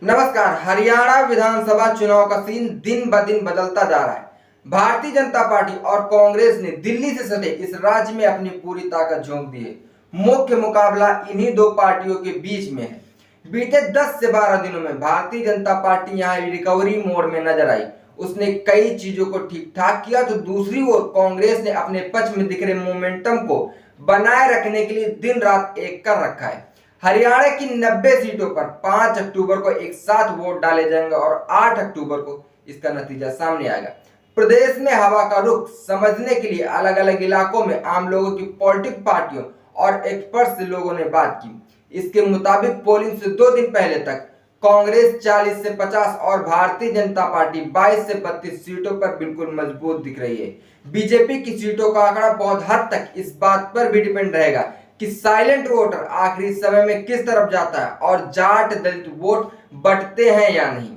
नमस्कार। हरियाणा विधानसभा चुनाव का सीन दिन ब दिन बदलता जा रहा है। भारतीय जनता पार्टी और कांग्रेस ने दिल्ली से सटे इस राज्य में अपनी पूरी ताकत झोंक दी है। मुख्य मुकाबला इन्हीं दो पार्टियों के बीच में है। बीते 10 से 12 दिनों में भारतीय जनता पार्टी यहां रिकवरी मोड में नजर आई। उसने कई चीजों को ठीक ठाक किया तो दूसरी ओर कांग्रेस ने अपने पक्ष में दिख रहे मोमेंटम को बनाए रखने के लिए दिन रात एक कर रखा है। हरियाणा की 90 सीटों पर 5 अक्टूबर को एक साथ वोट डाले जाएंगे और 8 अक्टूबर को इसका नतीजा सामने आएगा। प्रदेश में हवा का रुख समझने के लिए अलग अलग इलाकों में आम लोगों की पॉलिटिक पार्टियों और एक्सपर्ट से लोगों ने बात की। इसके मुताबिक पोलिंग से 2 दिन पहले तक कांग्रेस 40 से 50 और भारतीय जनता पार्टी 22 से 32 सीटों पर बिल्कुल मजबूत दिख रही है। बीजेपी की सीटों का आंकड़ा बहुत हद तक इस बात पर भी डिपेंड रहेगा कि साइलेंट वोटर आखिरी समय में किस तरफ जाता है और जाट दलित वोट बंटते हैं या नहीं।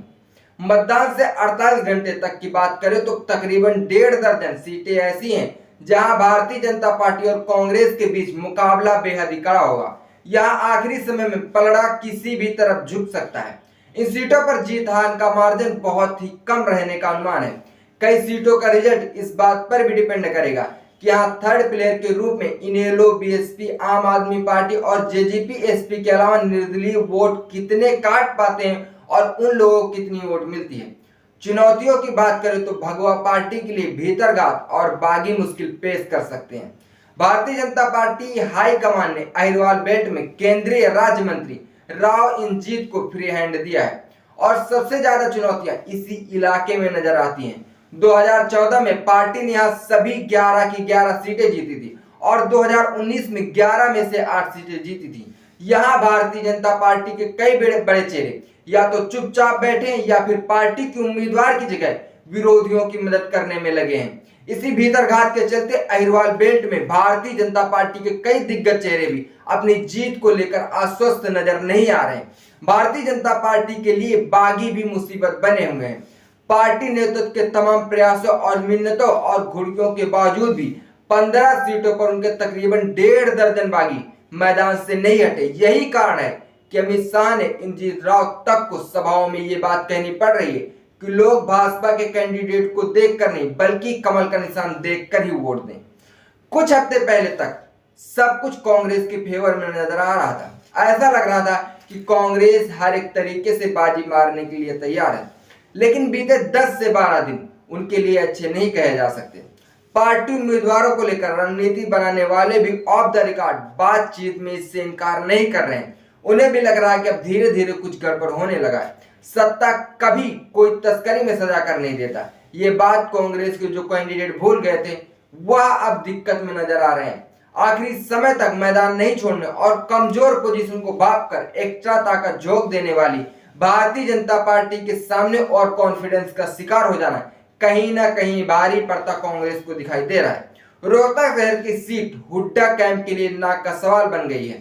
मतदान से 48 घंटे तक की बात करें तो तकरीबन 1.5 दर्जन सीटें ऐसी हैं जहां भारतीय जनता पार्टी और कांग्रेस के बीच मुकाबला बेहद ही कड़ा होगा। यहां आखिरी समय में पलड़ा किसी भी तरफ झुक सकता है। इन सीटों पर जीत हार का मार्जिन बहुत ही कम रहने का अनुमान है। कई सीटों का रिजल्ट इस बात पर भी डिपेंड करेगा कि यहाँ थर्ड प्लेयर के रूप में इनेलो, बीएसपी, आम आदमी पार्टी और जेजेपी एसपी के अलावा निर्दलीय वोट कितने काट पाते हैं और उन लोगों को कितनी वोट मिलती है। चुनौतियों की बात करें तो भगवा पार्टी के लिए भीतरघात और बागी मुश्किल पेश कर सकते हैं। भारतीय जनता पार्टी हाईकमान ने अहिरवाल बेल्ट में केंद्रीय राज्य मंत्री राव इंजीत को फ्री हैंड दिया है और सबसे ज्यादा चुनौतियां इसी इलाके में नजर आती हैं। 2014 में पार्टी ने यहाँ सभी 11 की 11 सीटें जीती थी और 2019 में 11 में से 8 सीटें जीती थी। यहाँ भारतीय जनता पार्टी के कई बड़े बड़े चेहरे या तो चुपचाप बैठे हैं या फिर पार्टी के उम्मीदवार की जगह विरोधियों की मदद करने में लगे हैं। इसी भीतरघात के चलते अहिरवाल बेल्ट में भारतीय जनता पार्टी के कई दिग्गज चेहरे भी अपनी जीत को लेकर आश्वस्त नजर नहीं आ रहे हैं। भारतीय जनता पार्टी के लिए बागी भी मुसीबत बने हुए हैं। पार्टी नेतृत्व के तमाम प्रयासों और मिन्नतों और घुड़कियों के बावजूद भी 15 सीटों पर उनके तकरीबन 1.5 दर्जन बागी मैदान से नहीं हटे। यही कारण है कि अमित शाह ने इंजीत राव तक को सभाओं में ये बात कहनी पड़ रही है कि लोग भाजपा के कैंडिडेट को देखकर नहीं बल्कि कमल का निशान देखकर ही वोट दें। कुछ हफ्ते पहले तक सब कुछ कांग्रेस के फेवर में नजर आ रहा था। ऐसा लग रहा था कि कांग्रेस हर एक तरीके से बाजी मारने के लिए तैयार है, लेकिन बीते 10 से 12 दिन उनके लिए अच्छे नहीं कहे जा सकते। पार्टी उम्मीदवारों को लेकर रणनीति बनाने वाले भी ऑफ द रिकॉर्ड बातचीत में इससे इनकार नहीं कर रहे हैं। उन्हें भी लग रहा है कि अब धीरे धीरे कुछ गड़बड़ होने लगा है। सत्ता कभी कोई तस्करी में सजा कर नहीं देता। ये बात कांग्रेस के जो कैंडिडेट भूल गए थे वह अब दिक्कत में नजर आ रहे हैं। आखिरी समय तक मैदान नहीं छोड़ने और कमजोर पोजीशन को भाप कर एक्स्ट्रा ताकत झोंक देने वाली भारतीय जनता पार्टी के सामने और कॉन्फिडेंस का शिकार हो जाना कहीं ना कहीं भारी पड़ता कांग्रेस को दिखाई दे रहा है। रोहतक शहर की सीट हुड्डा कैंप के लिए नाक का सवाल बन गई है।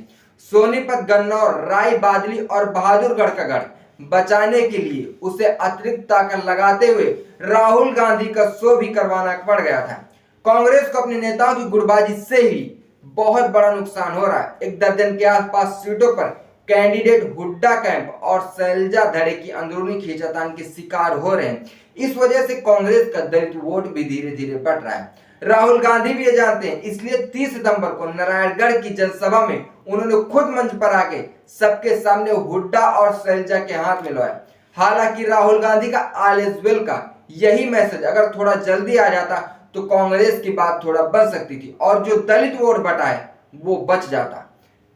सोनीपत, गन्नौर, राय बादली और बहादुरगढ़ का गढ़ बचाने के लिए उसे अतिरिक्त ताकत लगाते हुए राहुल गांधी का शो भी करवाना पड़ गया था। कांग्रेस को अपने नेताओं की गुटबाजी से ही बहुत बड़ा नुकसान हो रहा है। 1 दर्जन के आसपास सीटों पर कैंडिडेट हुड्डा कैंप और शैलजा धड़े की अंदरूनी खींचातान के शिकार हो रहे हैं। इस वजह से कांग्रेस का दलित वोट भी धीरे धीरे बढ़ रहा है। राहुल गांधी भी ये जानते हैं, इसलिए 30 सितंबर को नारायणगढ़ की जनसभा में उन्होंने खुद मंच पर आके सबके सामने हुड्डा और शैलजा के हाथ मिलवाया। हालांकि राहुल गांधी का ऑल इज वेल का यही मैसेज अगर थोड़ा जल्दी आ जाता तो कांग्रेस की बात थोड़ा बच सकती थी और जो दलित वोट बटा है वो बच जाता।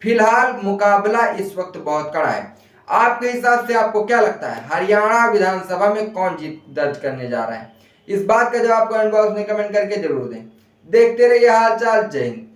फिलहाल मुकाबला इस वक्त बहुत कड़ा है। आपके हिसाब से आपको क्या लगता है, हरियाणा विधानसभा में कौन जीत दर्ज करने जा रहा है? इस बात का जवाब कमेंट बॉक्स में कमेंट करके जरूर दें। देखते रहिए हालचाल। जय हिंद।